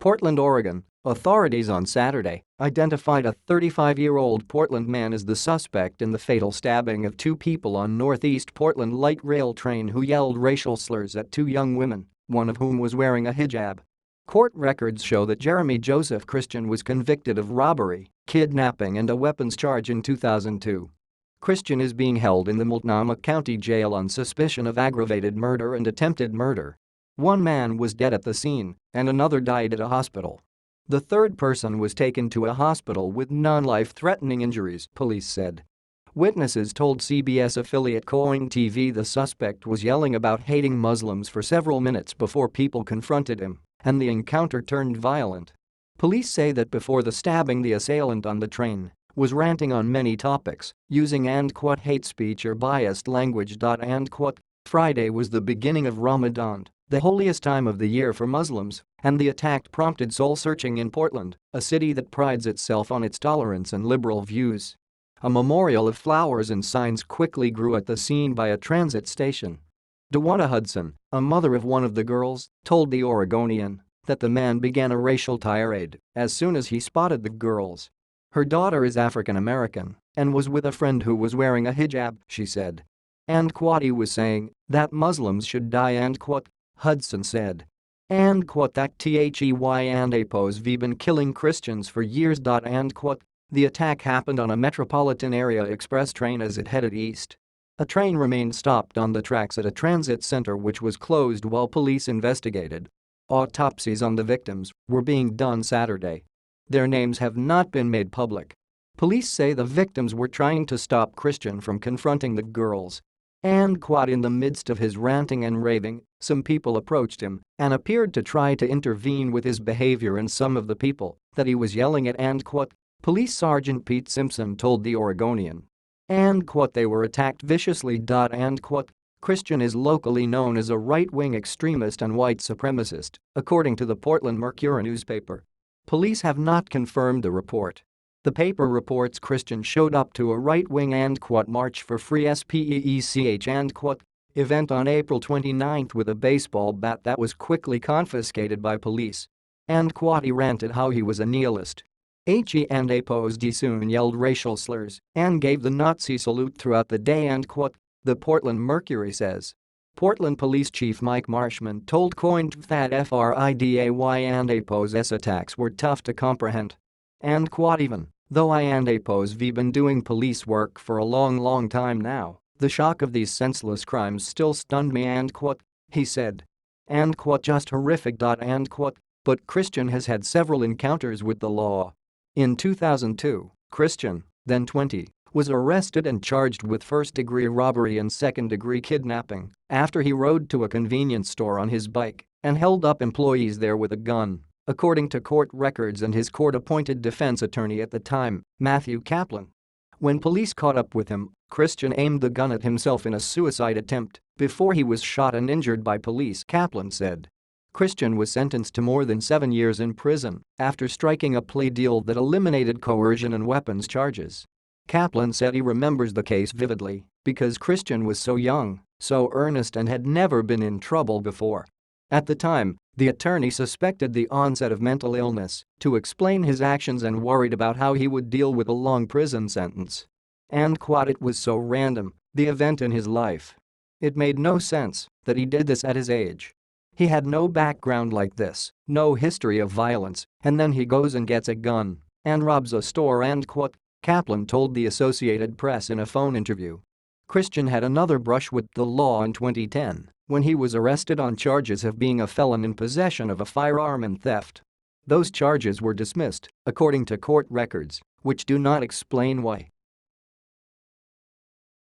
Portland, Oregon. Authorities on Saturday identified a 35-year-old Portland man as the suspect in the fatal stabbing of two people on Northeast Portland light rail train who yelled racial slurs at two young women, one of whom was wearing a hijab. Court records show that Jeremy Joseph Christian was convicted of robbery, kidnapping and a weapons charge in 2002. Christian is being held in the Multnomah County Jail on suspicion of aggravated murder and attempted murder. One man was dead at the scene and another died at a hospital. The third person was taken to a hospital with non-life-threatening injuries, police said. Witnesses told CBS affiliate KOIN TV the suspect was yelling about hating Muslims for several minutes before people confronted him, and the encounter turned violent. Police say that before the stabbing, the assailant on the train was ranting on many topics, using hate speech or biased language. Friday was the beginning of Ramadan, the holiest time of the year for Muslims, and the attack prompted soul-searching in Portland, a city that prides itself on its tolerance and liberal views. A memorial of flowers and signs quickly grew at the scene by a transit station. Dewana Hudson, a mother of one of the girls, told The Oregonian that the man began a racial tirade as soon as he spotted the girls. Her daughter is African American and was with a friend who was wearing a hijab, she said. And he was saying that Muslims should die, Hudson said. That APOS V been killing Christians for years. The attack happened on a metropolitan area express train as it headed east. A train remained stopped on the tracks at a transit center which was closed while police investigated. Autopsies on the victims were being done Saturday. Their names have not been made public. Police say the victims were trying to stop Christian from confronting the girls. In the midst of his ranting and raving, some people approached him and appeared to try to intervene with his behavior, and some of the people that he was yelling at Police Sergeant Pete Simpson told The Oregonian. They were attacked viciously. Christian is locally known as a right-wing extremist and white supremacist, according to the Portland Mercury newspaper. Police have not confirmed the report. The paper reports Christian showed up to a right-wing March for Free SPEECH event on April 29 with a baseball bat that was quickly confiscated by police. He ranted how he was a nihilist. APOS soon yelled racial slurs and gave the Nazi salute throughout the day. The Portland Mercury says. Portland Police Chief Mike Marshman told KOIN that FRIDAY APOS attacks were tough to comprehend. Even though APOS V been doing police work for a long time now, the shock of these senseless crimes still stunned me, he said. Just horrific. But Christian has had several encounters with the law. In 2002, Christian, then 20, was arrested and charged with first-degree robbery and second-degree kidnapping after he rode to a convenience store on his bike and held up employees there with a gun, according to court records and his court-appointed defense attorney at the time, Matthew Kaplan. When police caught up with him, Christian aimed the gun at himself in a suicide attempt before he was shot and injured by police, Kaplan said. Christian was sentenced to more than 7 years in prison after striking a plea deal that eliminated coercion and weapons charges. Kaplan said he remembers the case vividly because Christian was so young, so earnest, and had never been in trouble before. At the time, the attorney suspected the onset of mental illness to explain his actions and worried about how he would deal with a long prison sentence. It was so random, the event in his life. It made no sense that he did this at his age. He had no background like this, no history of violence, and then he goes and gets a gun and robs a store. Kaplan told the Associated Press in a phone interview. Christian had another brush with the law in 2010 when he was arrested on charges of being a felon in possession of a firearm and theft. Those charges were dismissed, according to court records, which do not explain why.